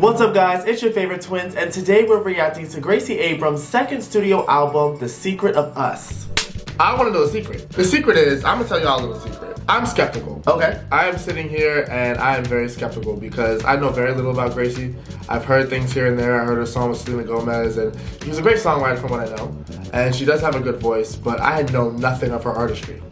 What's up guys, it's your favorite twins, and today we're reacting to Gracie Abrams' second studio album, The Secret of Us. I want to know the secret. The secret is, I'm going to tell y'all a little secret. I'm skeptical. Okay. I am sitting here and I am very skeptical because I know very little about Gracie. I've heard things here and there. I heard her song with Selena Gomez, and she's a great songwriter from what I know. And she does have a good voice, but I know nothing of her artistry.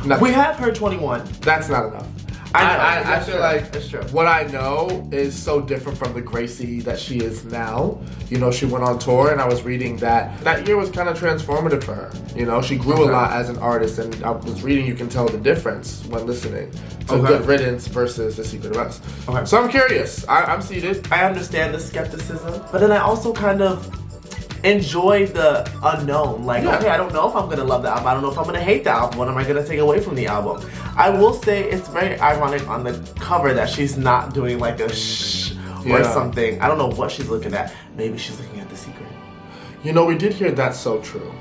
Nothing. We have heard 21. That's not enough. I feel like what I know is so different from the Gracie that she is now. You know, she went on tour, and I was reading that year was kind of transformative for her. You know, she grew a lot as an artist, and I was reading, you can tell the difference when listening to Good Riddance versus The Secret of Us. Okay. So I'm curious. I'm seated. I understand the skepticism, but then I also kind of enjoy the unknown. Like, okay, I don't know if I'm gonna love the album. I don't know if I'm gonna hate the album. What am I gonna take away from the album? I will say it's very ironic on the cover that she's not doing like a shh or something. I don't know what she's looking at. Maybe she's looking at The Secret. You know, we did hear That's So True.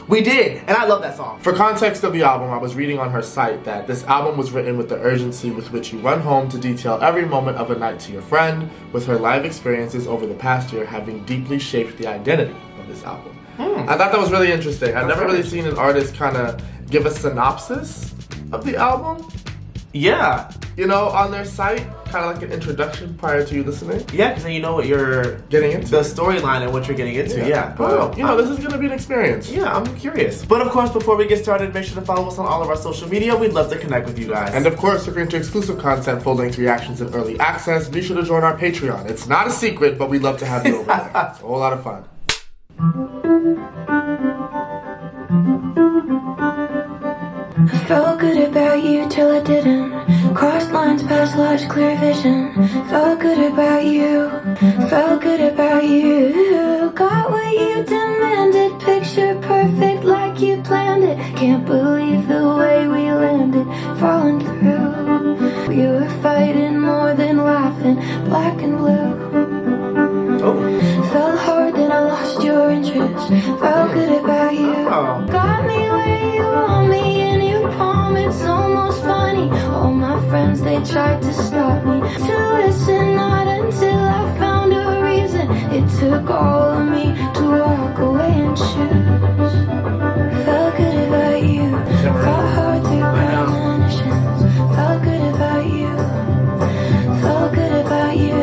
We did, and I love that song. For context of the album, I was reading on her site that this album was written with the urgency with which you run home to detail every moment of a night to your friend, with her live experiences over the past year having deeply shaped the identity of this album. I thought that was really interesting. I've never really seen an artist kind of give a synopsis of the album. Yeah. You know, on their site, kind of like an introduction prior to you listening. Yeah, because then you know what you're getting into. The storyline and what you're getting into, yeah. But, you know, this is going to be an experience. Yeah, I'm curious. But of course, before we get started, make sure to follow us on all of our social media. We'd love to connect with you guys. And of course, if you're into exclusive content, full-length reactions, and early access, be sure to join our Patreon. It's not a secret, but we'd love to have you over there. It's a whole lot of fun. I felt good about you till I didn't. Crossed lines past life's clear vision. Felt good about you. Felt good about you. Got what you demanded. Picture perfect like you planned it. Can't believe the way we landed. Falling through. We were fighting more than laughing. Black and blue. Felt hard, then I lost your interest. Felt good about you. Got me where you want me, and you palm, it's almost funny. All my friends, they tried to stop me. To listen, not until I found a reason. It took all of me to walk away and choose. Felt good about you. Fought hard through premonitions. Felt good about you. Felt good about you.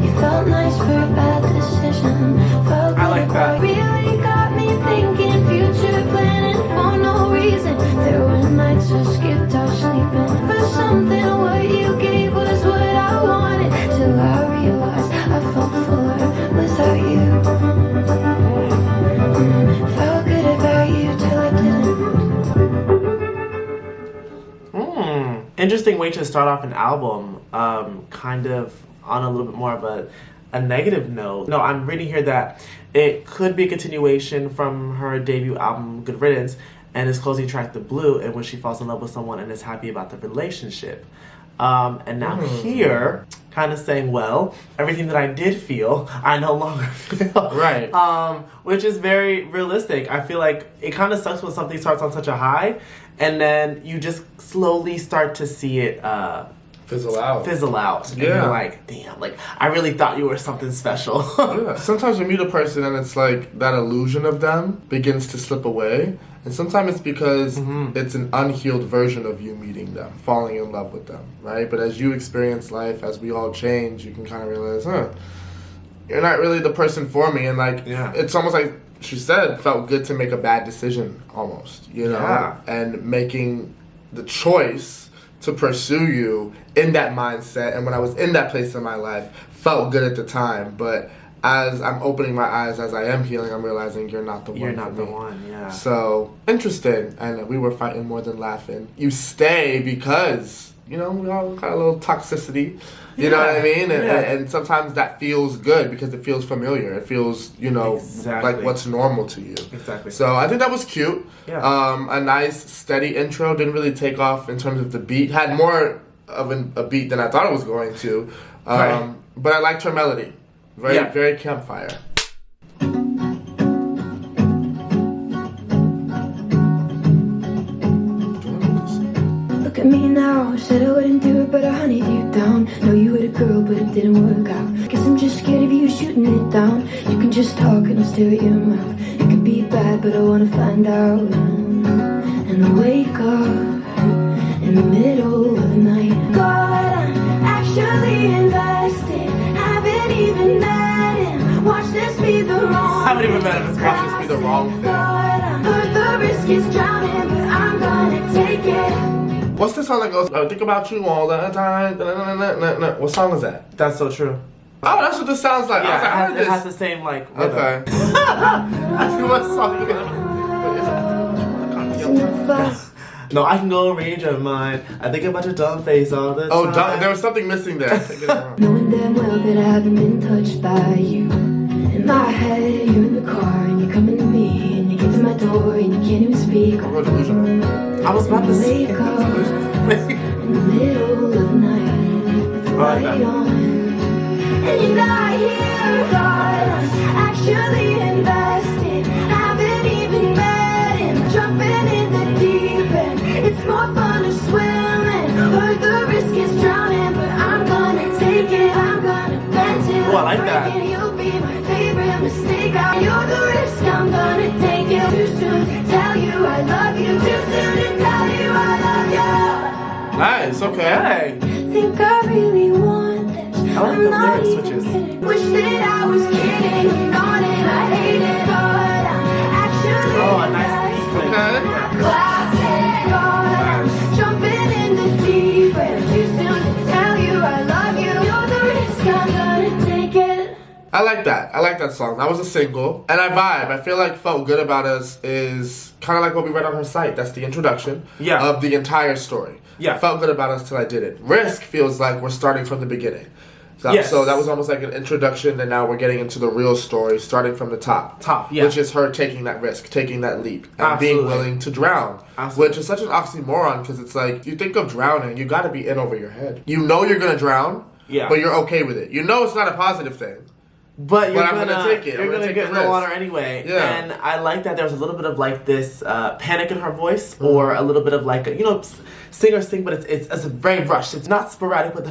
You felt nice for a bad decision. Felt good about you. Really got me thinking, future planning for no reason. There were nights I skipped out sleeping for something. What you gave was what I wanted. Till I realized I felt fuller without you. Felt good about you till I didn't. Interesting way to start off an album. Kind of on a little bit more of a negative note. No, I'm reading here that it could be a continuation from her debut album, Good Riddance, and his closing track, The Blue, in which she falls in love with someone and is happy about the relationship. And now here, kind of saying, well, everything that I did feel, I no longer feel. Right. Which is very realistic. I feel like it kind of sucks when something starts on such a high, and then you just slowly start to see it fizzle out. And you're like, damn, like, I really thought you were something special. Yeah. Sometimes you meet a person and it's like that illusion of them begins to slip away. And sometimes it's because it's an unhealed version of you meeting them, falling in love with them, right? But as you experience life, as we all change, you can kind of realize, you're not really the person for me. And like, it's almost like she said, felt good to make a bad decision almost, you know? Yeah. And making the choice to pursue you in that mindset, and when I was in that place in my life, felt good at the time, but as I'm opening my eyes, as I am healing, I'm realizing you're not the one. You're not the one, yeah. So, interesting, and we were fighting more than laughing. You stay because, you know, we all got a little toxicity, you know what I mean? And sometimes that feels good because it feels familiar. It feels, you know, like what's normal to you. Exactly. So I think that was cute. Yeah. A nice, steady intro. Didn't really take off in terms of the beat. Had more of a beat than I thought it was going to. But I liked her melody. Very campfire. Look at me now, said I wouldn't do it, but I honeyed you down. Know you were the girl, but it didn't work out. Guess I'm just scared of you shooting it down. You can just talk and I'll stare at your mouth. It could be bad, but I wanna find out. And I wake up in the middle of the night. God, I'm actually invested. Haven't even met him. Watch this be the wrong. Haven't even met him. Watch this be the wrong thing. God, I heard the risk is drowning, but I'm gonna take it. What's the song that goes, I think about you all the time? What song is that? That's so true. Oh, that's what this sounds like. I was like, I Yeah, heard it has this. the same like rhythm. Okay. That's what song you No, I can go read your mind. I think about your dumb face all the Oh, time. there was something missing there. Knowing damn well that I haven't been touched by you. In my head, you're in the car and you're coming to me and you get to my door and you can't even speak. I'm real delusional. I was about to say. Wake up in the middle of the night with the light on, and you're not here. God, I'm actually invested. Haven't even met him. Jumping in the deep end. It's more fun to swim and heard the risk is drowning, but I'm gonna take it. I'm gonna bet till Oh, I like that. break it. You'll be my favorite mistake. You're the risk. I'm gonna take it. Too soon to tell you I love you. Too soon to tell you I love you. Nice, okay. Hey. Think I really want this. I like I'm the not lyric even switches. kidding. Wish that I was kidding. I'm gone and I hate it, but I'm actually Oh, a nice beat. Okay. classic. God, I'm jumping in the deep end. Too soon to tell you I love you. You're the risk. I'm gonna take it. I like that. I like that song. That was a single. And I vibe. I feel like Felt Good About Us is kind of like what we read on her site. That's the introduction of the entire story. Yeah. Felt Good About Us Till I Didn't. Risk feels like we're starting from the beginning. So, Yes. so that was almost like an introduction, and now we're getting into the real story, starting from the top. Yeah. Which is her taking that risk, taking that leap, and Absolutely. being willing to drown. Absolutely. Which is such an oxymoron, because it's like, you think of drowning, you got to be in over your head. You know you're going to drown, but you're okay with it. You know it's not a positive thing. But you're I'm gonna take it. You're gonna take get the in the risk. water anyway. Yeah. And I like that there was a little bit of like this panic in her voice, or a little bit of like sing, but it's very rushed. It's not sporadic, but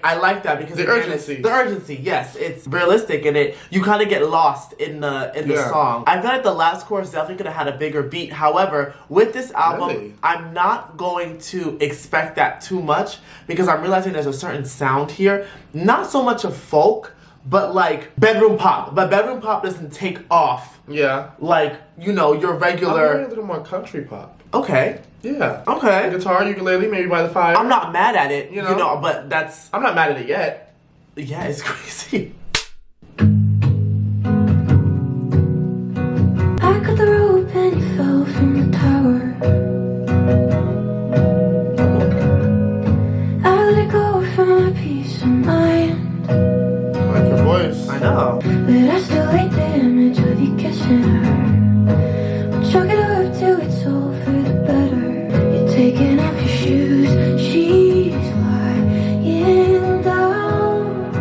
I like that because The again, urgency. The urgency, yes, it's realistic, and you kind of get lost in the song. I feel like the last chorus definitely could have had a bigger beat. However, with this album, Really? I'm not going to expect that too much because I'm realizing there's a certain sound here, not so much of folk, but like bedroom pop. But bedroom pop doesn't take off. Yeah. Like, your I'm regular. a little more country pop. Okay. Yeah. Okay. Guitar, ukulele, maybe by the fire. I'm not mad at it, You know? but that's. I'm not mad at it yet. Yeah, it's crazy. I cut the rope and you fell from the tower. I let it go for my peace of mind. I like your voice. I know. But I still hate the image of you kissing her. We'll chalk it up till it's all for the better. You're taking off your shoes, she's lying down.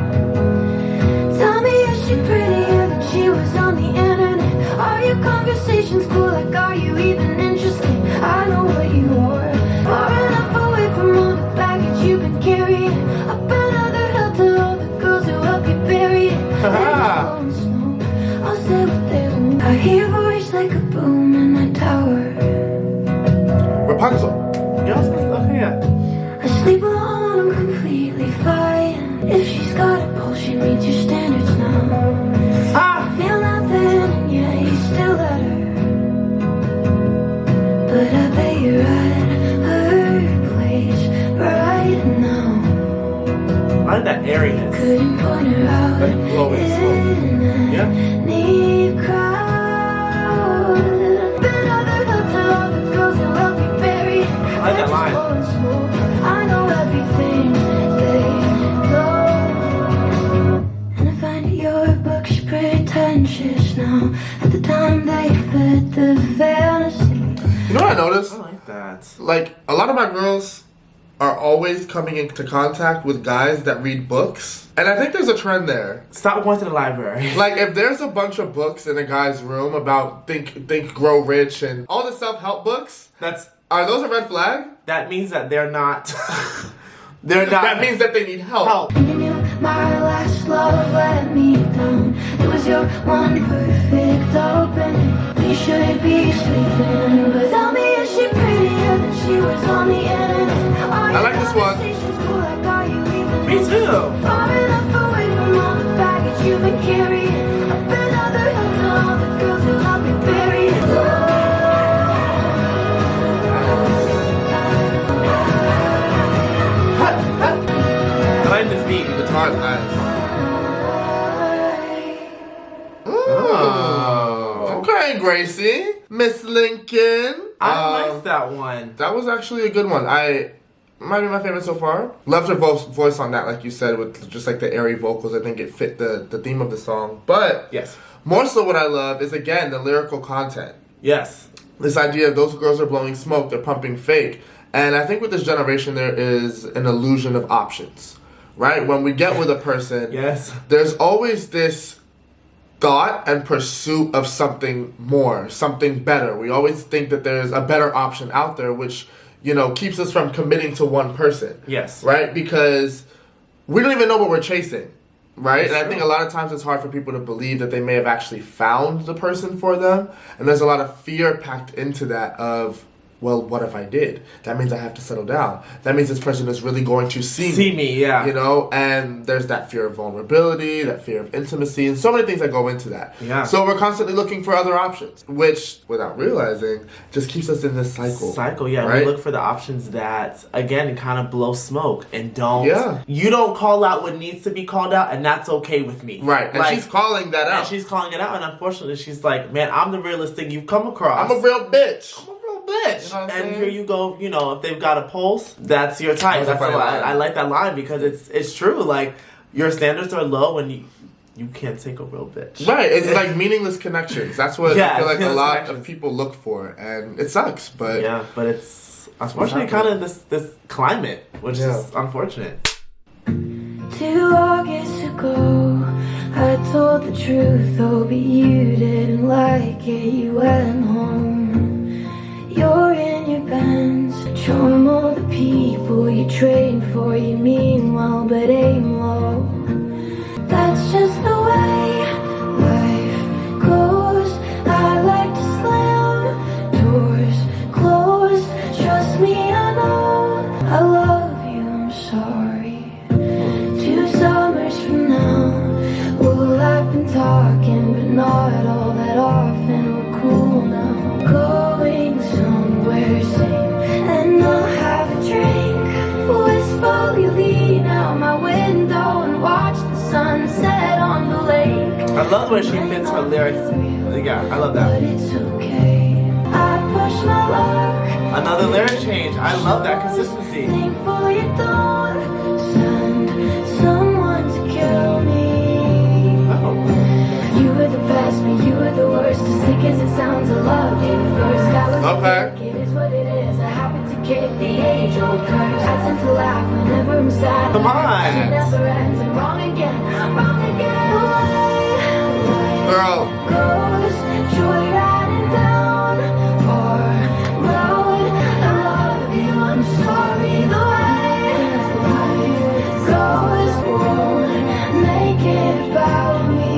Tell me, is she prettier than she was on the internet? Are your conversations cool? Like, are you even interesting? I know what you are. Far enough away from all the baggage you've been carrying. Up another hill to all the girls who help you bury it. I'll say what they want. I hear a voice like a boom in my tower. Rapunzel. Yeah. I sleep alone, I'm completely fine. If she's got a pulse, she meets your standards now. I feel nothing, and yeah, you still let her. But I bet you're at her place right now. I like that airiness. Couldn't point her out Like glowing smoke. in any crowd. Been other hill to all the girls who help you bury it. I like that line. I know everything they don't. And I find your books pretentious now. At the time they fed the fantasy. You know what I noticed? I like that. Like, a lot of my girls are always coming into contact with guys that read books. And I think there's a trend there. Stop going to the library. Like, if there's a bunch of books in a guy's room about think, grow rich, and all the self-help books, That's are those a red flag? that means that they're not They're not. That means that they need help. You knew my last love let me down. It was your one perfect opening. We should be sleeping, but tell me, is she prettier than she was on the internet? I like this one. Me too. Far enough away from all the baggage you've been carrying. Up another hill to all the girls who love me buried. I like this beat. The guitar's nice. Okay, Gracie. Miss Lincoln. I like that one. That was actually a good one. Might be my favorite so far. Loved her voice on that, like you said, with just like the airy vocals. I think it fit the theme of the song. But Yes. more so what I love is, again, the lyrical content. Yes. This idea of those girls are blowing smoke, they're pumping fake. And I think with this generation, there is an illusion of options, right? When we get with a person, Yes. there's always this thought and pursuit of something more, something better. We always think that there's a better option out there, which, you know, keeps us from committing to one person. Yes. Right? Because we don't even know what we're chasing. Right? That's and I true. think a lot of times it's hard for people to believe that they may have actually found the person for them. And there's a lot of fear packed into that of, well, what if I did? That means I have to settle down. That means this person is really going to see me. Yeah. You know, and there's that fear of vulnerability, that fear of intimacy, and so many things that go into that. Yeah. So we're constantly looking for other options, which, without realizing, just keeps us in this cycle. Yeah. Right? We look for the options that, again, kind of blow smoke and don't. Yeah. You don't call out what needs to be called out, and that's okay with me. Right. And Like, she's calling that out. And she's calling it out, and unfortunately, she's like, man, I'm the realest thing you've come across. I'm a real bitch. I'm a real bitch. You know what I'm and saying? here you go, you know, if they've got a pulse, that's your type. That's a That's funny why line. I like that line because it's true. Like, your standards are low when you can't take a real bitch. Right, it's like meaningless connections. That's what Yeah, I feel like a meaningless lot connections. of people look for, and it sucks. But Yeah, but it's unfortunately kind of this climate, which Yeah. Oh, is unfortunate. 2 August ago, I told the truth, oh, but you didn't like it, you went home. You're in your Benz, charm all the people you train for, you mean well, but aim low. That's just the way life goes. I like to slam doors closed, trust me, I know. I love you, I'm sorry. 2 summers from now, we'll laugh and talking, but not all that often. We're cool now, going somewhere safe, and I'll have a drink. Wistfully lean out my window and watch the sunset on the lake. I love the way she fits her lyrics. Yeah, I love that. But it's okay, I push my luck. Another lyric change. I love that consistency. Thankful you don't send someone to kill me. Oh. You were the best, but you were the worst. As sick as it sounds, I loved you first. I was Okay. sick, it is what it is. I happen to kick the age-old curse. I tend to laugh whenever I'm sad. Come on. It never ends. I'm wrong again. The way girl, life goes, joyriding down our road. I love you, I'm sorry. The way life goes won't make it about me.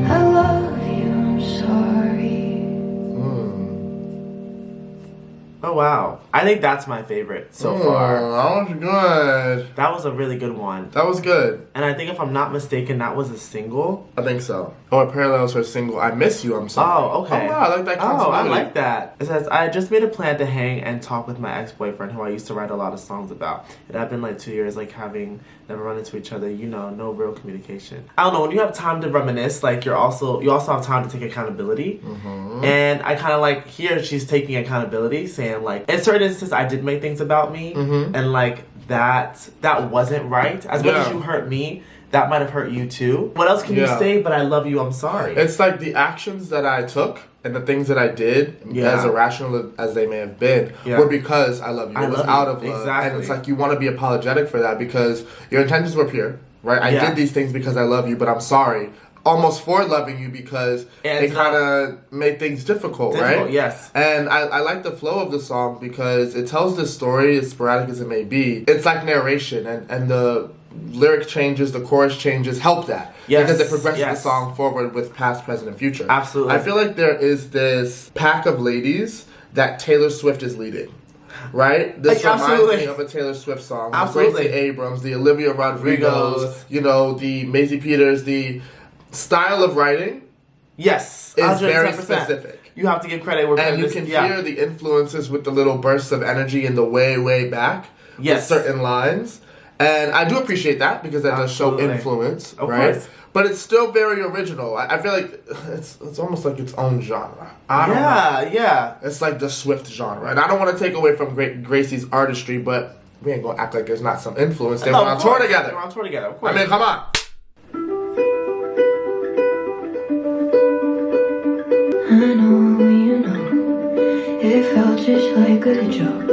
I love you, I'm sorry. Oh wow. I think that's my favorite so far. that was good. That was a really good one. That was good. And I think if I'm not mistaken, that was a single. I think so. Oh, it parallels her single "I Miss You." I'm sorry. Oh, okay. Oh, wow, I like that Oh, I continuity. like that. It says, I just made a plan to hang and talk with my ex-boyfriend who I used to write a lot of songs about. It had been like 2 years, like having never run into each other, you know, no real communication. I don't know, when you have time to reminisce, like you also have time to take accountability. Mm-hmm. And I kind of like, here she's taking accountability, saying like, in certain instances I did make things about me, Mm-hmm. and like that wasn't right. As much as Yeah. you hurt me, that might have hurt you too. What else can you Yeah. say but I love you, I'm sorry? It's like the actions that I took and the things that I did, Yeah. as irrational as they may have been, Yeah. were because I love you. I It was love out you. of love. Exactly. And it's like you want to be apologetic for that because your intentions were pure, right? I Yeah. did these things because I love you, but I'm sorry. almost for loving you because it kind of made things difficult, right? Yes. And I like the flow of the song because it tells this story, as sporadic as it may be. It's like narration, and the lyric changes, the chorus changes, help that. Yes. Because it progresses the song forward with past, present, and future. Absolutely. I feel like there is this pack of ladies that Taylor Swift is leading. Right? This reminds me of a Taylor Swift song. Absolutely. The Gracie Abrams, the Olivia Rodrigos, you know, the Maisie Peters, the style of writing. Yes. Is 110%. very specific. You have to give credit where credit and you can hear the influences with the little bursts of energy in the way back. Yes. With certain lines. And I do appreciate that because that does show influence, right? Course. But it's still very original. I feel like it's almost like its own genre. I don't know. Yeah. It's like the Swift genre. And I don't want to take away from Gracie's artistry, but we ain't going to act like there's not some influence. They went on tour together. They were on tour together, of course. I mean, come on. I know, you know, it felt just like a joke.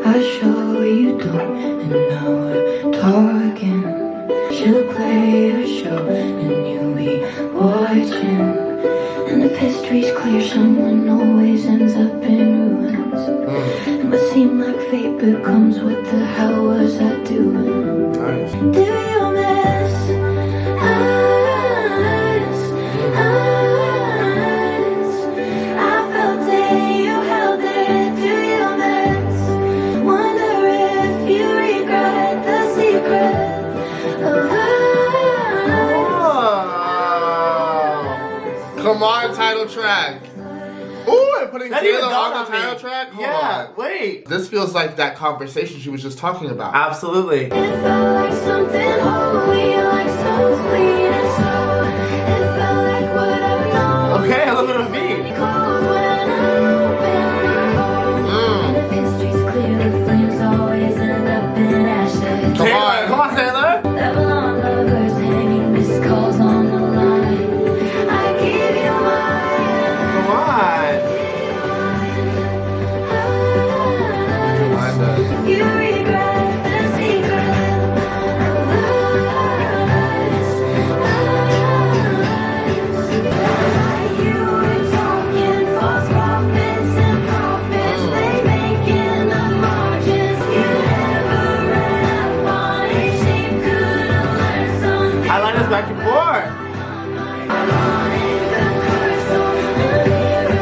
I show you don't, and now we're talking. She'll play a show, and you'll be watching. And if history's clear, someone always ends up in ruins. It must seem like fate becomes what the hell was I doing? Nice. Do you miss us? I felt it, you held it. Do you miss? Wonder if you regret the secret of us. Come on, title track. Ooh, and putting Taylor on the title track? Hold on. Wait. This feels like that conversation she was just talking about. Absolutely. It felt like something holy, like so sweet and so. It felt like what I've known. Okay, a little bit of me. Cold when I open my home. And if history's clear, the flames always end up in ashes. Come on, Taylor. Babylon lovers hanging missed calls on the line. I give you mine. Come on. You regret the secret of us. You were talking false prophets and prophets. They making the margins. You never read up on it. She could have learned something. I like this back and forth.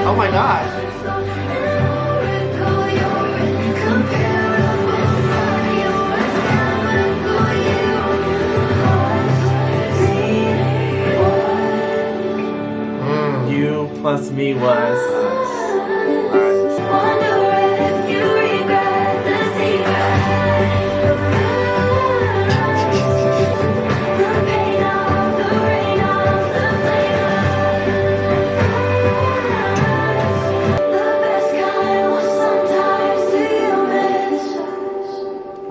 Oh my gosh. You plus me was.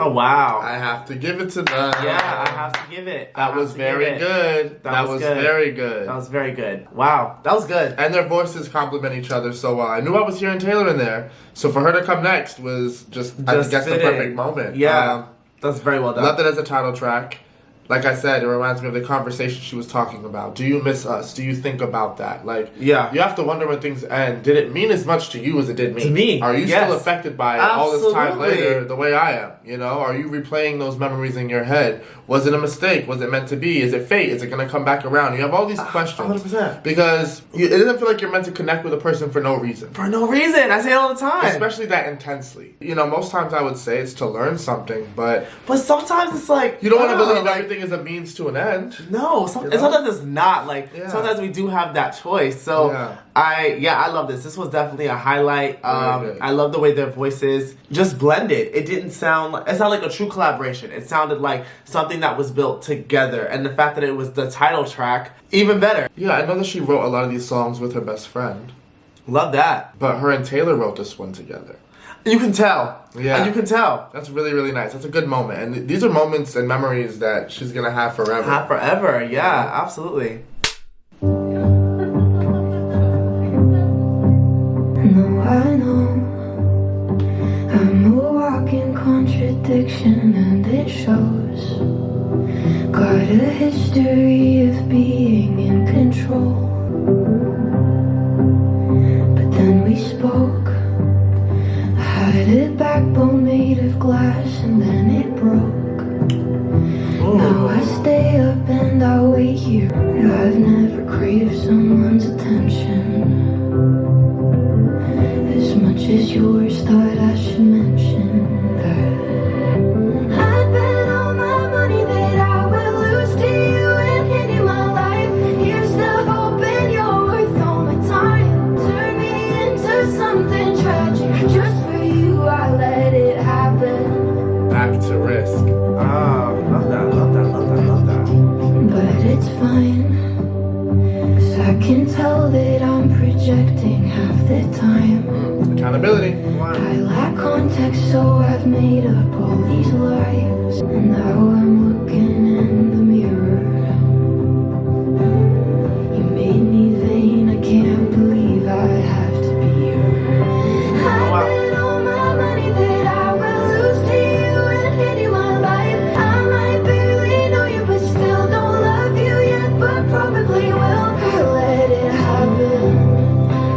Oh wow. I have to give it to them. Yeah, I have to give it. That was very good. That was very good. That was very good. Wow, that was good. And their voices complement each other so well. I knew I was hearing Taylor in there, so for her to come next was just I guess the perfect moment. Yeah, that's very well done. Loved it as a title track. Like I said, it reminds me of the conversation she was talking about. Do you miss us? Do you think about that? Like, yeah, you have to wonder when things end. Did it mean as much to you as it did me? To me, are you still affected by it all this time later, the way I am? You know, are you replaying those memories in your head? Was it a mistake? Was it meant to be? Is it fate? Is it going to come back around? You have all these questions 100%. because it doesn't feel like you're meant to connect with a person for no reason. For no reason, I say it all the time. Especially that intensely. You know, most times I would say it's to learn something, but sometimes it's like you don't want to believe everything is a means to an end. No, sometimes it's not. Like sometimes we do have that choice. So I love this. This was definitely a highlight. I love the way their voices just blended. It didn't sound like a true collaboration. It sounded like something that was built together, and the fact that it was the title track, even better. Yeah, I know that she wrote a lot of these songs with her best friend. Love that. But her and Taylor wrote this one together. You can tell. Yeah. And you can tell. That's really, really nice. That's a good moment. And these are moments and memories that she's going to have forever. Have forever. Yeah, absolutely. No, I know I'm a walking contradiction, and it shows. Got a history of being in control. But then we spoke. I had a backbone made of glass and then it broke. Now I stay up and I wait here. I've never craved someone's attention as much as yours thought I should mention that I bet all my money that I will lose to you and into my life. Here's the hope and you're worth all my time. Turn me into something tragic. Just for you I let it happen. Back to risk. Love that, love that, love that, love that. But it's fine, 'cause I can tell that I'm projecting half the time. Accountability. I lack context, so I've made up all these lies. And now I'm looking in the mirror. You made me vain, I can't believe I have to be here. I bet all my money that I will lose to you and into my life. I might barely know you, but still don't love you yet, but probably will. I let it happen.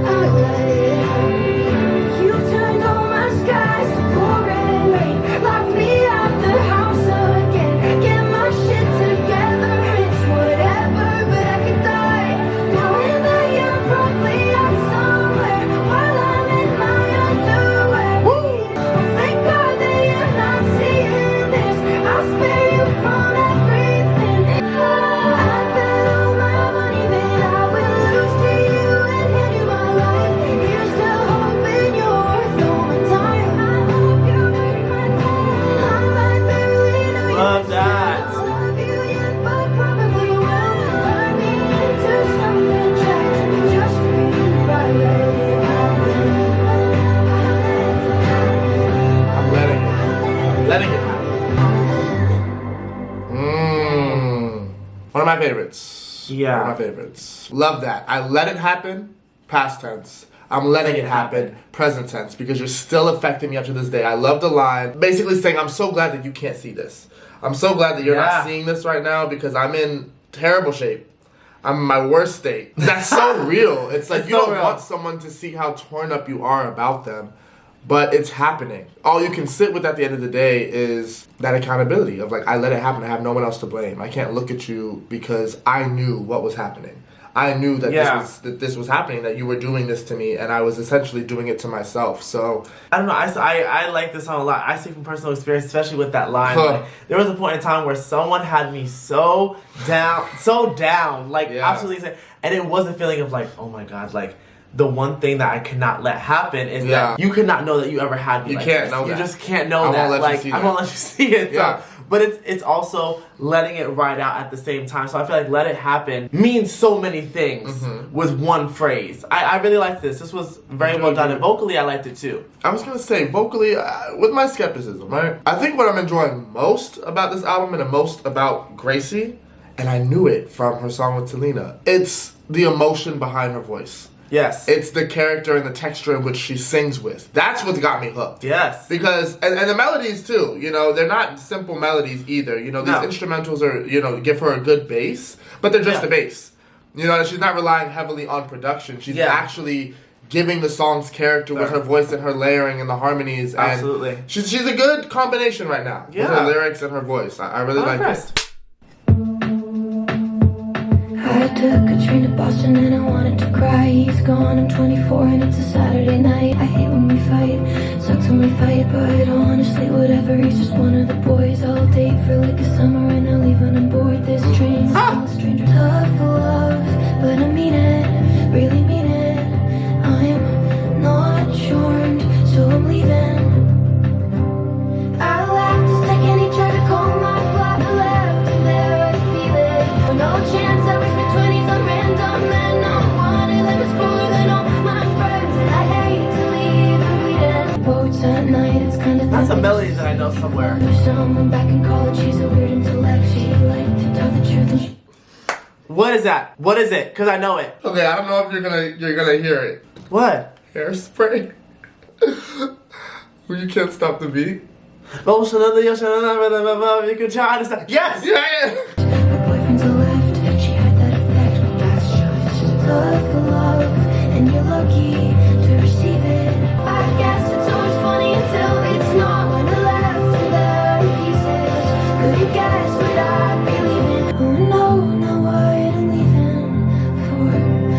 I let it happen. You've turned all my skies to pouring rain. Lock me out the house again. Get my shit together. It's whatever, but I could die. Knowing that you're probably out somewhere while I'm in my underwear. Thank God that you're not seeing this. I'll spare you from everything. I bet all my money that I will lose to you and into my life. Here's the hope and you're worth all my time. I hope you're worth my time. I might barely know you. Love that. Don't love you yet, but probably will. Turn me into something tragic. Just for you, I let it happen. I'm letting it happen. One of my favorites. Yeah. One of my favorites. Love that. I let it happen, past tense. I'm letting it happen, present tense, because you're still affecting me up to this day. I love the line, basically saying, I'm so glad that you can't see this. I'm so glad that you're Yeah. not seeing this right now because I'm in terrible shape. I'm in my worst state. That's so real. It's like It's you so don't real. want someone to see how torn up you are about them. But it's happening. All you can sit with at the end of the day is that accountability of like, I let it happen. I have no one else to blame. I can't look at you because I knew what was happening. I knew that Yeah. this was happening, that you were doing this to me, and I was essentially doing it to myself. So I don't know. I like this song a lot. I see from personal experience, especially with that line. Huh. Like, there was a point in time where someone had me so down, like Yeah. absolutely, and it was a feeling of like, oh my god, like the one thing that I cannot let happen is Yeah. that you could not know that you ever had me. You like can't this. know You that. just can't know I that. won't let you Like see I that. won't let you see it. Yeah. So, but it's also letting it ride out at the same time. So I feel like "Let It Happen" means so many things with one phrase. I really liked this. This was very well done, and vocally I liked it too. I was gonna say vocally, with my skepticism, right? I think what I'm enjoying most about this album and the most about Gracie, and I knew it from her song with Selena, it's the emotion behind her voice. Yes. It's the character and the texture in which she sings with. That's what's got me hooked. Yes. Because, and the melodies too, you know, they're not simple melodies either. You know, these No. instrumentals are, you know, give her a good bass, but they're just Yeah. a bass. You know, she's not relying heavily on production. She's Yeah. actually giving the song's character with her voice and her layering and the harmonies. And Absolutely. She's a good combination right now. With Yeah. her lyrics and her voice. I really I'm like impressed. it. I took a train to Boston and I wanted to cry. He's gone, I'm 24 and it's a Saturday night. I hate when we fight, sucks when we fight, but honestly whatever. He's just one of the boys I'll date for like a summer and I'll leave on board this train. Still a stranger. Tough love, but I mean it, really mean it. I'm not charmed, so I'm leaving. I laughed a second, he tried to call my bluff. I left him there, I feel it. No chance, I was my 20s on random men. I'm one of them is cooler than all my friends. And I hate to leave her bleeding. Boats at night, it's kind of That's a melody that I know somewhere. There's someone back in college, she's a weird intellect. She liked to tell the truth and she... What is that? What is it? Because I know it. Okay, I don't know if you're gonna hear it. What? Hairspray. When you can't stop the beat. You can try to say yes. Yeah. Her boyfriend's a left, she had that effect, but that's just love for love, and you're lucky to receive it. I guess it's always funny until it's not, when I left and there in pieces. Couldn't guess what I'd be leaving. Oh no, not what I'm leaving for.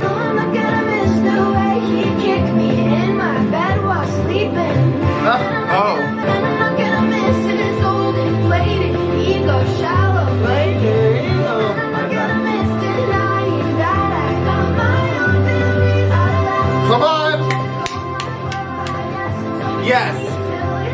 No, I'm not gonna miss the way he kicked me in my bed while sleeping. And I'm not gonna miss his old inflated ego, shallow flaking. And I'm not gonna miss denying that I got my own theories. Come on. Yes.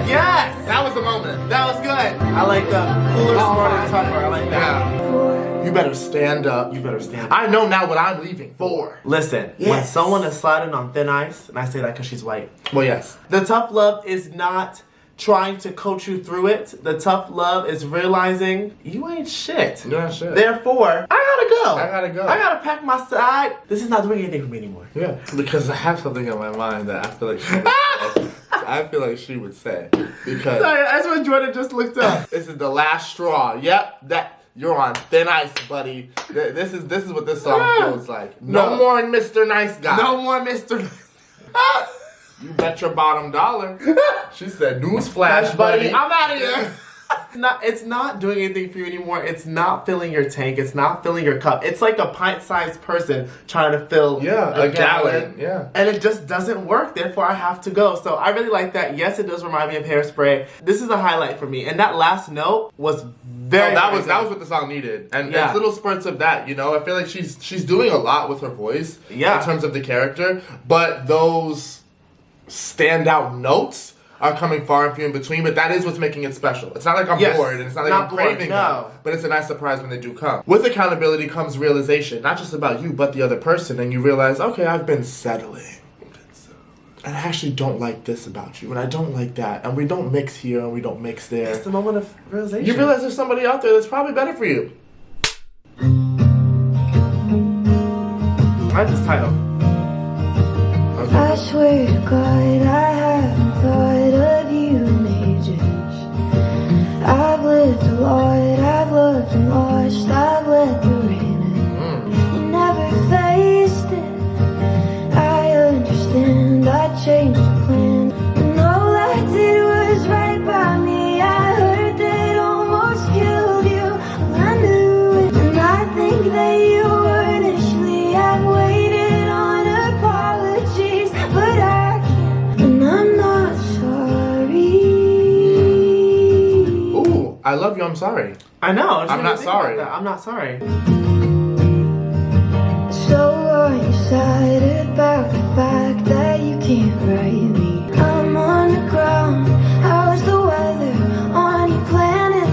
Yes. That was the moment. That was good. I like the cooler, smarter, tougher. I like that. Yeah. You better stand up. You better stand up. I know now what I'm leaving for. Listen, when Yes. someone is sliding on thin ice, and I say that because she's white, Well, yes. the tough love is not trying to coach you through it. The tough love is realizing you ain't shit. Yeah, shit. Therefore, I I gotta go. I gotta pack my side. This is not doing anything for me anymore. Yeah, because I have something in my mind that I feel like she would say. I feel like she would say. Because Sorry, that's what Jordan just looked up. this is the last straw. Yep, that you're on thin ice, buddy. This is what this song feels like. No more Mr. Nice Guy. No more Mr. You bet your bottom dollar. She said, newsflash, buddy. I'm out of here. It's not doing anything for you anymore. It's not filling your tank. It's not filling your cup. It's like a pint-sized person trying to fill a gallon. Yeah. And it just doesn't work. Therefore, I have to go. So I really like that. Yes, it does remind me of Hairspray. This is a highlight for me. And that last note was very. That was what the song needed, and it's little spurts of that. You know, I feel like she's doing a lot with her voice. Yeah. In terms of the character, but those standout notes are coming far and few in between, but that is what's making it special. It's not like I'm bored, and it's not like I'm craving them, but it's a nice surprise when they do come. With accountability comes realization, not just about you, but the other person, and you realize, okay, I've been settling. And I actually don't like this about you, and I don't like that, and we don't mix here, and we don't mix there. It's the moment of realization. You realize there's somebody out there that's probably better for you. I like this title. I swear to God, I haven't thought of you in ages. I've lived a lot, I've loved and lost, I've let the rain in. You never faced it. I understand, I changed the plan. And all I did was right by me. I heard that almost killed you. Well, I knew it, and I think that you were initially. I've waited on apologies, but I can't, and I'm not sorry. Ooh, I love you, I'm sorry. I know. I'm not sorry. I'm not sorry. So are you sad about the fact that you can't write me? I'm on the ground. How's the weather on your planet?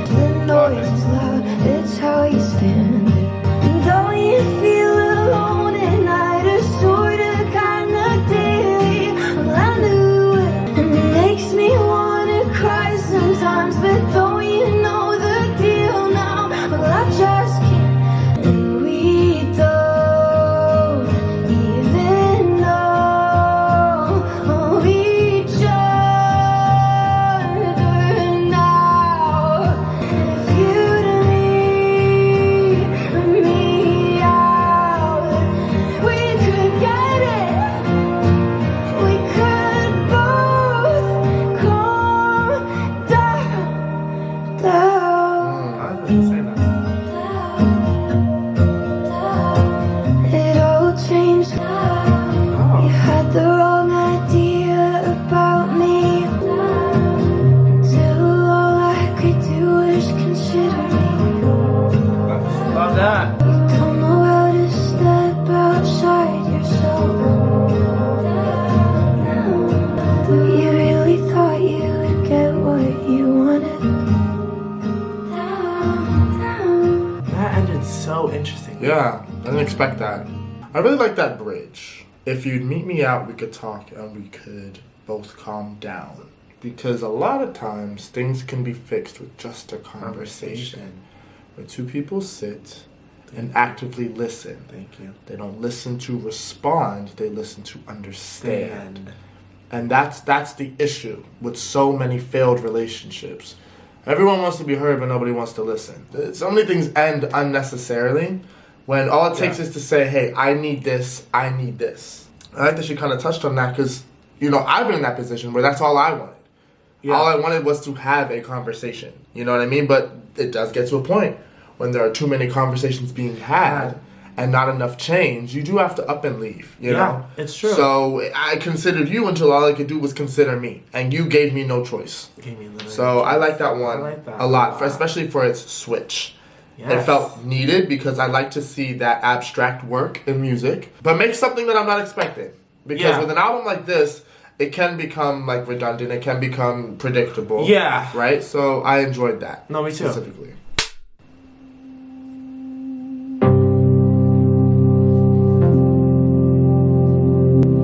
The noise is loud. It's how you stand it. And don't you feel alone at night, or sorta, kinda daily? Well, I knew it, and it makes me wanna cry sometimes. But don't you know the deal now? Well, I just can't, and we don't even know each other now. If you'd leave me out, we could get it. We could both calm down. I was gonna say that. It all changed. You had the wrong idea about me. Till all I could do was consider me. Love that. You don't know how to step outside yourself. You really thought you'd get what you wanted. That ended so interesting. Yeah, I didn't expect that. I really like that bridge. If you'd meet me out, we could talk and we could both calm down. Because a lot of times, things can be fixed with just a conversation. Where two people sit and actively listen. Thank you. They don't listen to respond, they listen to understand. And that's the issue with so many failed relationships. Everyone wants to be heard, but nobody wants to listen. So many things end unnecessarily when all it takes is to say, hey, I need this, I need this. I like that she kind of touched on that because, you know, I've been in that position where that's all I wanted. Yeah. All I wanted was to have a conversation. You know what I mean? But it does get to a point when there are too many conversations being had and not enough change, you do have to up and leave, you know? It's true. So I considered you until all I could do was consider me. And you gave me no choice. So I like that one a lot, especially for its switch. Yes. It felt needed because I like to see that abstract work in music, but make something that I'm not expecting. Because with an album like this, it can become like redundant. It can become predictable. Yeah. Right? So I enjoyed that. No, me too. Specifically.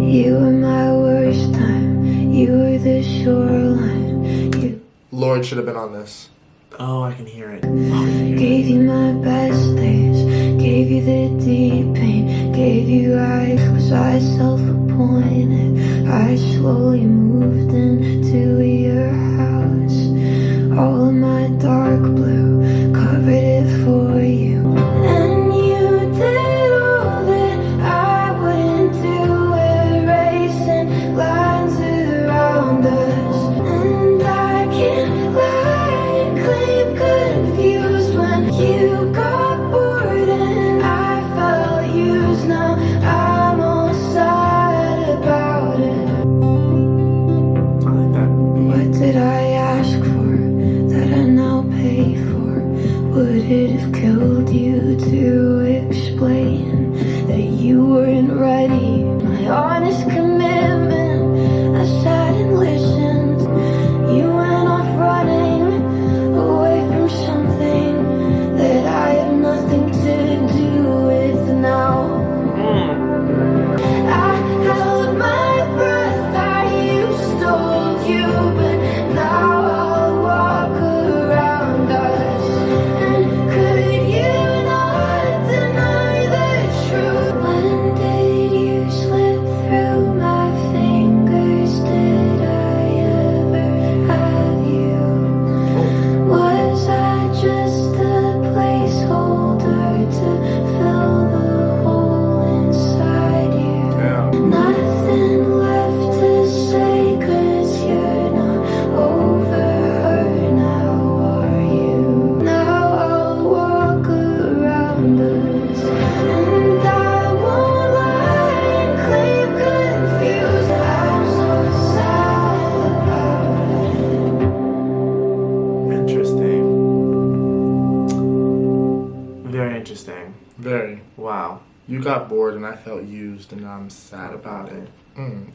You were my worst time. You were the shoreline. Lord should have been on this. Oh, I can hear it. Gave you my best days. Gave you the deep pain. Gave you was I self-appointed. I slowly moved into your house. All of my dark blue covered it for you. And you did all that I wouldn't do, erasing lines around us. And I can't lie and claim confused when you got bored and I felt used. Now I'm all sad about it. I like that. What did I ask for that I now pay for? Would it have killed you to explain that you weren't ready? My honest commitment, I sat and listened. You went off running away from something that I have nothing to do with now. I held my breath, I used to hold you, but now I'll walk around us. And could you not deny the truth? When did you slip through my fingers? Did I ever have you? Was I just a placeholder to fill the hole inside you? Yeah. Nothing left to say 'cause you're not over her now, are you? Now I'll walk around us and I won't lie and claim confused. I'm so sad about it. Interesting. Very interesting. Very. Wow. You got bored and I felt used and I'm sad about it.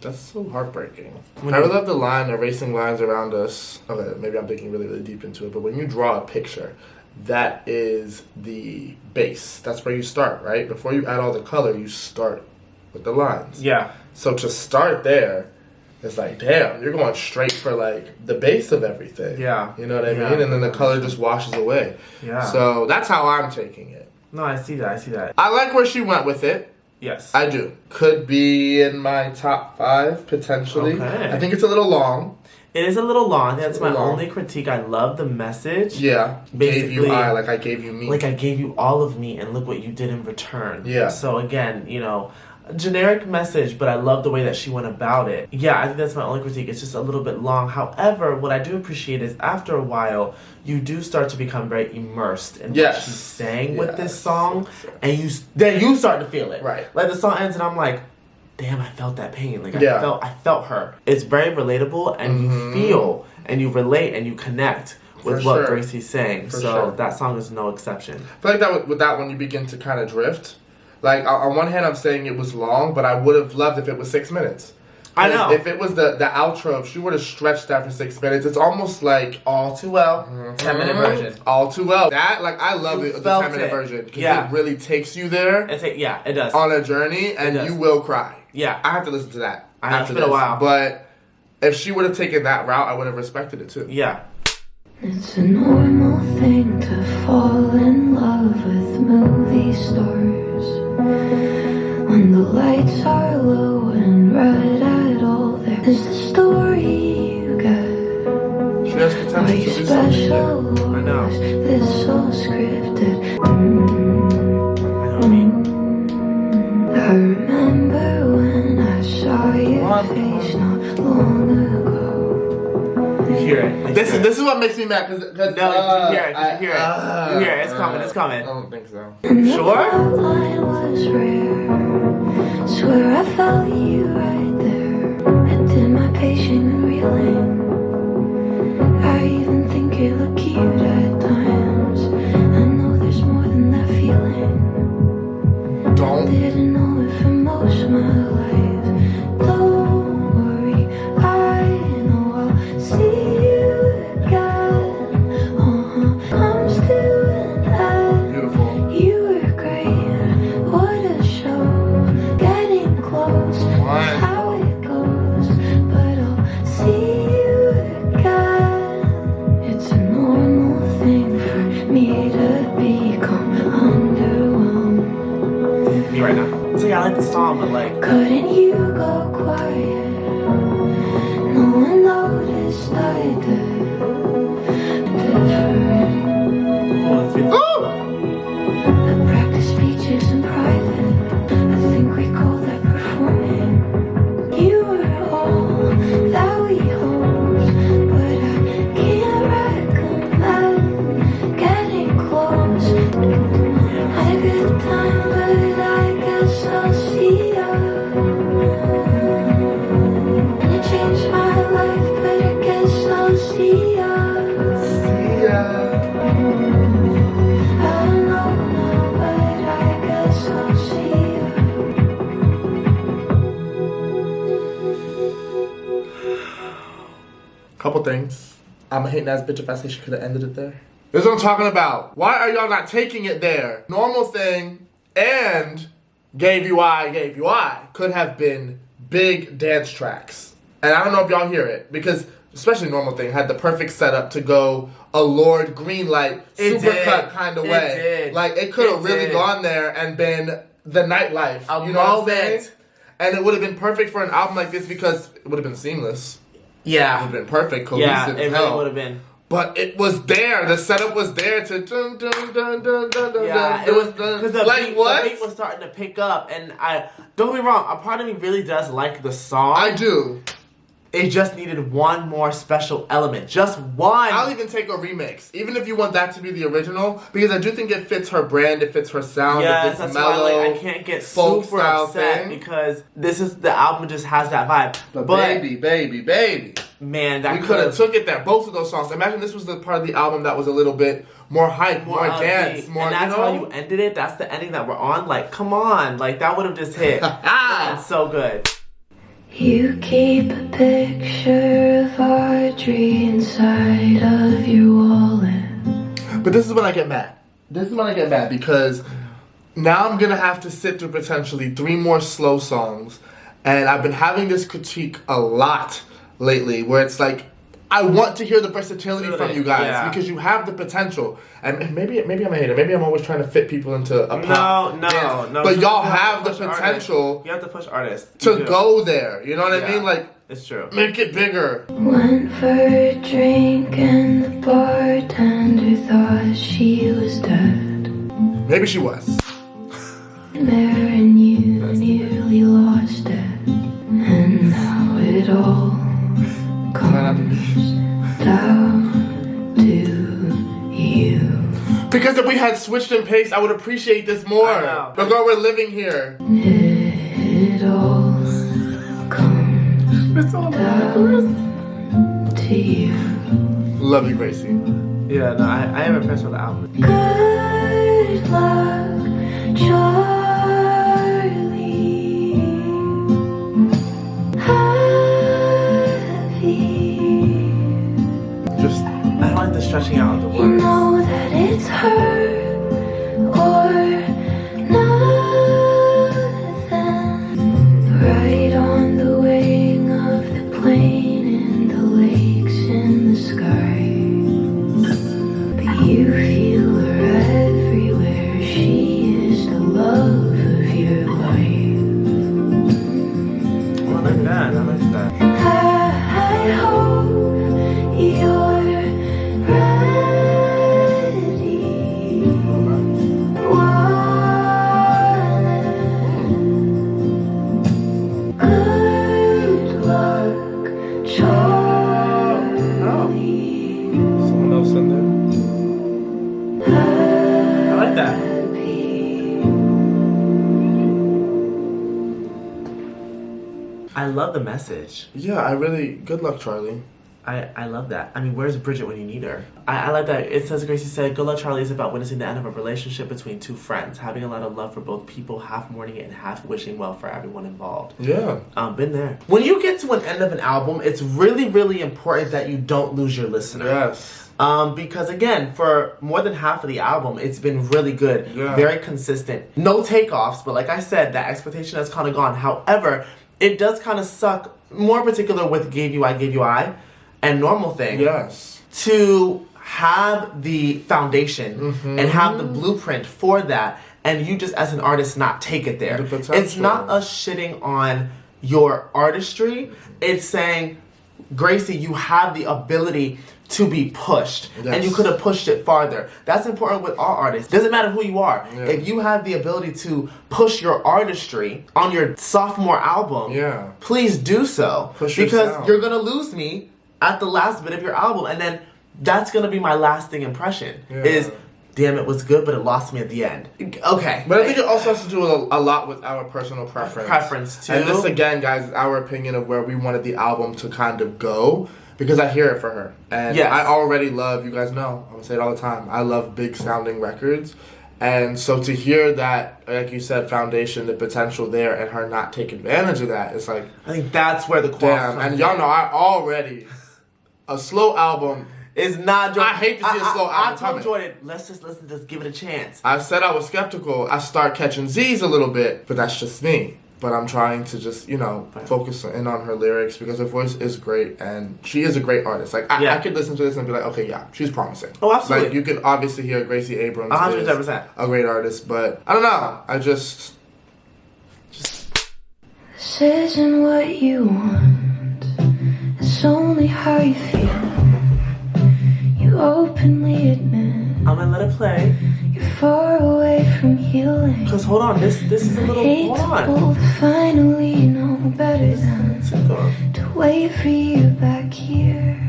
That's so heartbreaking. I really love the line, erasing lines around us. Okay, maybe I'm thinking really, really deep into it, but when you draw a picture, that is the base. That's where you start, right? Before you add all the color, you start with the lines. Yeah. So to start there, it's like, damn, you're going straight for like the base of everything. Yeah. You know what I mean? And then the color just washes away. Yeah. So that's how I'm taking it. No, I see that. I see that. I like where she went with it. Yes. I do. Could be in my top 5, potentially. Okay. I think it's a little long. It is a little long. That's my long. only critique. I love the message. Yeah. Gave you Basically, I, like I gave you me. Like I gave you all of me, and look what you did in return. Yeah. So again, you know, a generic message, but I love the way that she went about it. Yeah, I think that's my only critique. It's just a little bit long. However, what I do appreciate is after a while, you do start to become very immersed in what she's saying with this song, and then you start to feel it. Right. Like the song ends, and I'm like, damn, I felt that pain. Like Yeah. I felt her. It's very relatable, and you feel, and you relate, and you connect with For what sure. Gracie's saying. For So sure. that song is no exception. I feel like that with that one, you begin to kind of drift. Like, on one hand, I'm saying it was long, but I would have loved if it was 6 minutes. I know. If it was the outro, if she would have stretched that for 6 minutes, it's almost like All Too Well, 10-minute version. All Too Well. That, like, I love You the felt 10-minute it. version because Yeah. it really takes you there It does. on a journey, and does. you will cry. Yeah. I have to listen to that. I know, after it's been a this. while. But if she would have taken that route, I would have respected it too. Yeah. It's a normal thing to fall in love with movie stars when the lights are low and right at all there. 'Cause the potential to do something new. I know. This so scripted. I know what I mean. I remember when I saw your face not long ago. You hear it. This is what makes me mad because No, you hear it. You hear it. You hear it. It's coming. It's I coming. don't think so. And the Sure? outline was rare. Swear I felt you right there. I did my patient reeling. I even think you look cute at times. I know there's more than that feeling. Don't. Didn't know it for most of my life. Don't worry, I know I'll see you again. I'm still in heaven. Beautiful. You were great. What a show. Getting close. One. How it goes. But I'll see you again. It's a normal thing for me to become underwhelmed. Me right now. It's like I like the song, but like. Couldn't you go quiet? No one noticed I did. Different. Oh, it's beautiful. I practice speeches in private. I think we call that performing. You were all that we hoped, but I can't recommend getting close. Had a good time, but I guess I'll see ya. And it changed my life, but I guess I'll see ya. See ya. I don't know now, but I guess I'll see ya. Couple things. I'm a hating ass bitch if I say she could have ended it there. This is what I'm talking about. Why are y'all not taking it there? Normal Thing and Gave You I could have been big dance tracks. And I don't know if y'all hear it because especially Normal Thing had the perfect setup to go a Lord Greenlight It supercut did. kind of It way. did. Like it could have It really did. gone there and been the nightlife. A you know what I'm moment. saying? And it would have been perfect for an album like this because it would have been seamless. It would Yeah. have been perfect, cohesive Yeah, as it really hell. would have been. But it was there. The setup was there to dun dun dun dun dun dun. Yeah, dun, it was dun. because the, like beat, what? the beat was starting to pick up, and I don't get me wrong. A part of me really does like the song. I do. It just needed one more special element, just one. I'll even take a remix, even if you want that to be the original, because I do think it fits her brand, it fits her sound, it Yes, fits that's mellow. why I can't get folk super style upset thing. because this is the album just has that vibe. But baby, man, that we could have took it there. Both of those songs. Imagine this was the part of the album that was a little bit more hype, more dance, upbeat. more. And that's you know? how you ended it. That's the ending that we're on. Like, come on, like that would have just hit. It's so good. You keep a picture of Audrey inside of your wallet. But this is when I get mad. This is when I get mad because now I'm gonna have to sit through potentially 3 more slow songs, and I've been having this critique a lot lately, where it's like I want to hear the versatility from you guys because you have the potential. And maybe I'm a hater. Maybe I'm always trying to fit people into a pop. No. But y'all You have the to push potential artists. You have to push artists You to do. go there. You know what I mean? Like, it's true. make it bigger. Went for a drink and the bartender thought she was dead. Maybe she was. There and you nearly lost it. And now it all comes down to you. Because if we had switched and paced, I would appreciate this more. I know. But girl, we're living here. It all comes down to you. Love you, Gracie. Yeah, no, I am impressed with the album. Good luck, Charlie. Just I don't like the stretching out of the You words. know that it's her or nothing. Right on the wing of the plane and the lakes in the sky. But you feel her everywhere. She is the love of your life. Oh, I like that. I like that. I hope you're I love the message. Yeah, good luck, Charlie. I love that. I mean, where's Bridget when you need her? I like that. It says, Gracie said, Good Luck Charlie is about witnessing the end of a relationship between two friends, having a lot of love for both people, half mourning it and half wishing well for everyone involved. Yeah. Been there. When you get to an end of an album, it's really, really important that you don't lose your listener. Yes. Because again, for more than half of the album, it's been really good, Yeah. very consistent. No takeoffs, but like I said, that expectation has kind of gone. However, it does kind of suck, more in particular with Gave You I, and Normal Thing. Yes. To have the foundation and have the blueprint for that, and you just as an artist not take it there. It's not us shitting on your artistry. It's saying, Gracie, you have the ability to be pushed, and you could have pushed it farther. That's important with all artists. Doesn't matter who you are. Yeah. If you have the ability to push your artistry on your sophomore album, please do so. Because you're gonna lose me at the last bit of your album, and then that's gonna be my lasting impression. Is, damn, it was good, but it lost me at the end. Okay. But I think it also has to do with a lot with our personal preference. Too. And this, again, guys, is our opinion of where we wanted the album to kind of go, because I hear it for her. And I already love, you guys know, I'm gonna say it all the time, I love big sounding records. And so to hear that, like you said, foundation, the potential there, and her not take advantage of that, it's like, I think that's where the quality comes and y'all know I already, a slow album is not. I hate to see a slow album. I told Jordan, let's just give it a chance. I said I was skeptical. I start catching Z's a little bit, but that's just me. But I'm trying to just, focus in on her lyrics, because her voice is great, and she is a great artist. Like, I could listen to this and be like, okay, yeah, she's promising. Oh, absolutely. Like, you can obviously hear Gracie Abrams 100%. is a great artist, but I don't know. I just... This isn't what you want. It's only how you feel. You openly admit I'm gonna let it play. You're far away from healing. Cause hold on, this is a little. Hold on. To finally know better than to wait for you back here.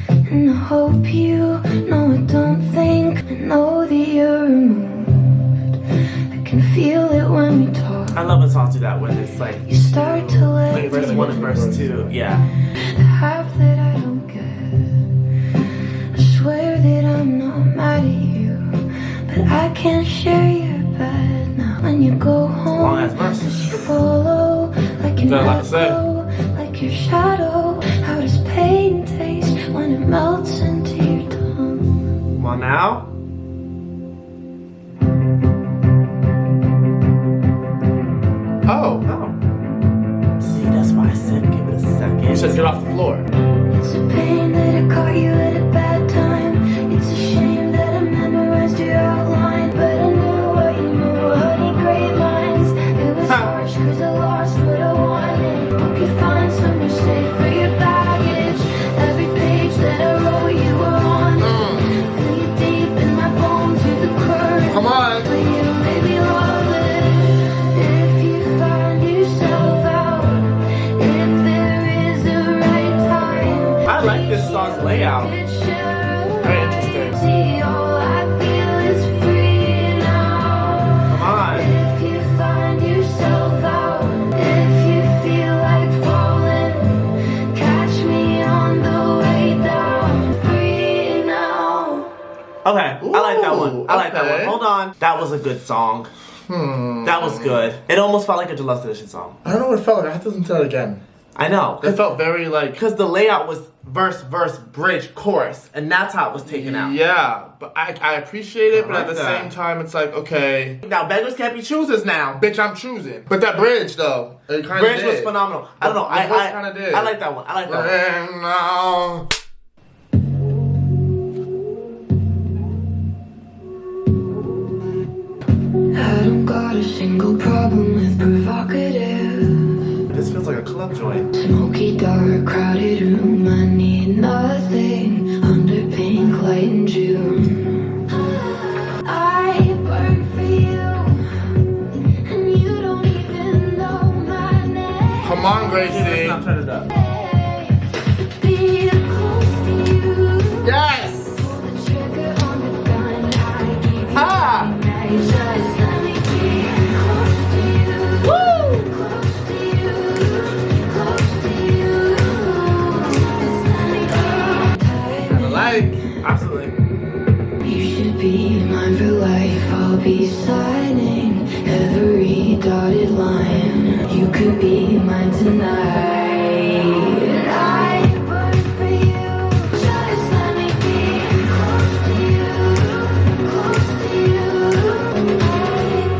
And I hope you know I don't think I know that you're removed. I can feel it when we talk. I love when songs do that, when it's like you start to let like verse 1 and verse 2. Yeah. The half that I don't get. I swear that I'm not mad at you, but I can't share your bed now. When you go home, long ass verse. You follow like an echo, like your shadow. How does pain taste when it melts into your tongue? Come on now. Oh. See, that's why I said give it a second. You said get off the floor. It's a pain that I caught you at a bad time. It's a shame that I memorized your outline, but I knew what you knew, honey, great lines. It was harsh cause I lost what I wanted. Hope you find somewhere safe for your baggage. Every page that I wrote you were on it. Feel you deep in my bones with the current. Come on. But you made me love it. If you find yourself out, if there is a right time, I like this song's layout. Very interesting. All I feel is free now. Come on. If you find yourself out, if you feel like falling, catch me on the way down. Free now. Okay, I like that one. I like that okay. one. Hold on. That was a good song. That was good. It almost felt like a Deluxe Edition song. I don't know what it felt like. I have to listen to it again. I know. It felt very like... Because the layout was verse, bridge, chorus. And that's how it was taken out. Yeah, but I appreciate it, but at the that. same time, it's like, okay... Now, beggars can't be choosers now. Bitch, I'm choosing. But that bridge, though, it kind of Bridge was phenomenal. I don't know. I kind of did. I like that one. I like that one. No. I don't got a single problem with provocative. This feels like a club joint. Smoky, dark, crowded room. I need nothing under pink light in June. I burn for you, and you don't even know my name. Come on, Let's Gracie. not turn it up. Be close to you. Yes! Pull the trigger on the gun. I give you Ah! just let me be close to you. Woo! Close to you. Absolutely. You should be mine for life. I'll be signing every dotted line. You could be mine tonight. I burn for you. Just let me be close to you, close to you. I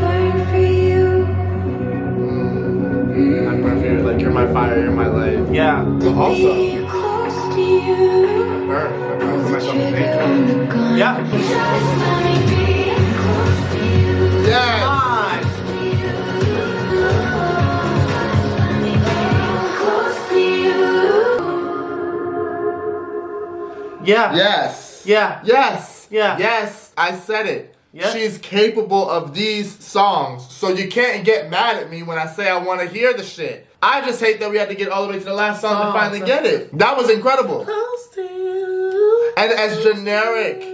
burn for you. I burn for you, like you're my fire, you're my light. Yeah. Also, Be close to you. I burn for myself in danger. Yeah. Just let me be close to you. Yes! Come Close to you. on. Yeah. Yes! Yeah. Yes! Yeah. Yes! I said it. Yeah. She's capable of these songs, so you can't get mad at me when I say I want to hear the shit. I just hate that we had to get all the way to the last song to finally get it. That was incredible. Close to you. And as generic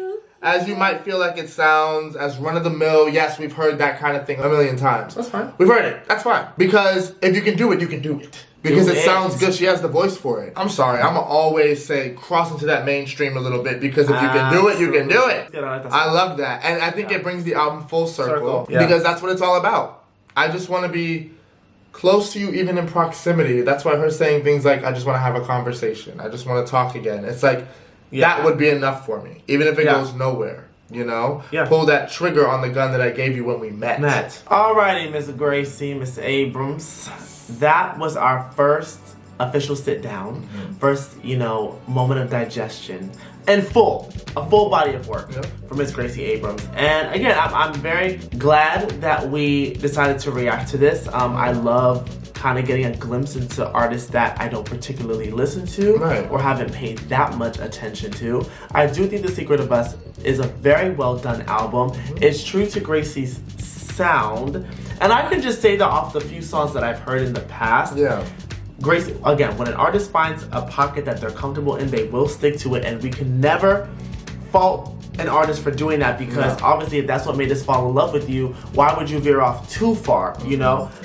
as you might feel like it sounds, as run-of-the-mill, yes, we've heard that kind of thing a million times. That's fine. We've heard it. That's fine. Because if you can do it, you can do it. Because Do it it. sounds good. She has the voice for it. I'm sorry. I'm going to always say cross into that mainstream a little bit, because if you can do it, you can do it. Yeah, I like that. I love that. And I think it brings the album full circle. Yeah. Because that's what it's all about. I just want to be close to you, even in proximity. That's why her saying things like, I just want to have a conversation. I just want to talk again. It's like, that would be enough for me. Even if it goes nowhere. You know? Yeah. Pull that trigger on the gun that I gave you when we met. Alrighty, Miss Gracie, Miss Abrams. That was our first official sit down. First, moment of digestion. And a full body of work for Miss Gracie Abrams. And again, I'm very glad that we decided to react to this. I love kind of getting a glimpse into artists that I don't particularly listen to or haven't paid that much attention to. I do think The Secret of Us is a very well done album. It's true to Gracie's sound. And I can just say that off the few songs that I've heard in the past. Yeah. Gracie, again, when an artist finds a pocket that they're comfortable in, they will stick to it, and we can never fault an artist for doing that, because obviously if that's what made us fall in love with you, why would you veer off too far,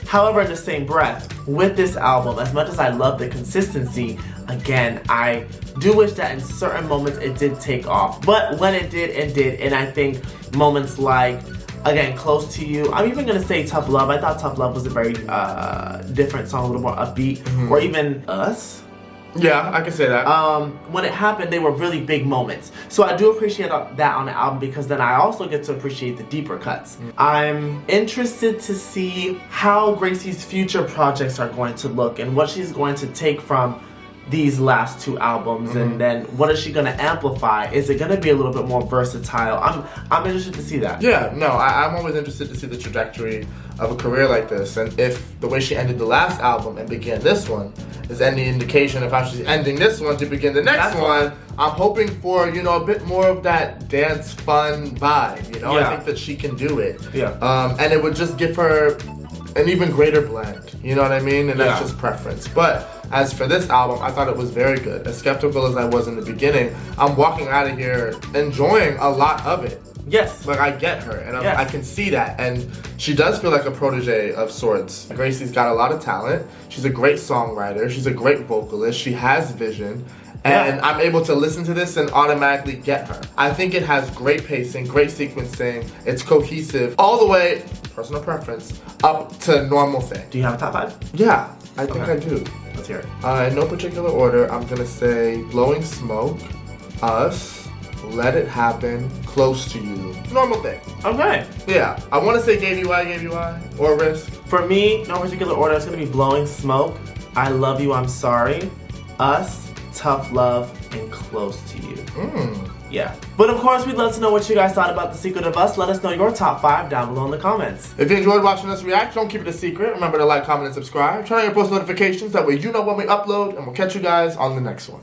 However, in the same breath, with this album, as much as I love the consistency, again, I do wish that in certain moments it did take off. But when it did, and I think moments like, again, Close to You, I'm even going to say Tough Love. I thought Tough Love was a very different song, a little more upbeat, or even Us. Yeah, I can say that. When it happened, they were really big moments. So I do appreciate that on the album, because then I also get to appreciate the deeper cuts. I'm interested to see how Gracie's future projects are going to look and what she's going to take from these last two albums, and then what is she going to amplify? Is it going to be a little bit more versatile? I'm interested to see that. Yeah, no, I'm always interested to see the trajectory of a career like this, and if the way she ended the last album and began this one is any indication of how she's ending this one to begin the next one, I'm hoping for, a bit more of that dance fun vibe, I think that she can do it. And it would just give her an even greater blend, you know what I mean? And that's just preference. But as for this album, I thought it was very good. As skeptical as I was in the beginning, I'm walking out of here enjoying a lot of it. Yes. Like, I get her, and I can see that. And she does feel like a protege of sorts. Gracie's got a lot of talent. She's a great songwriter. She's a great vocalist. She has vision. And I'm able to listen to this and automatically get her. I think it has great pacing, great sequencing. It's cohesive all the way, personal preference, up to Normal Thing. Do you have a top 5? Yeah, I think I do. Let's hear it. In no particular order, I'm gonna say Blowing Smoke, Us, Let It Happen, Close to You, Normal Thing. Okay. Yeah, I want to say Gave You I, or Risk. For me, no particular order, it's going to be Blowing Smoke, I Love You, I'm Sorry, Us, Tough Love, and Close to You. Yeah. But of course, we'd love to know what you guys thought about The Secret of Us. Let us know your top 5 down below in the comments. If you enjoyed watching us react, don't keep it a secret. Remember to like, comment, and subscribe. Turn on your post notifications, that way you know when we upload, and we'll catch you guys on the next one.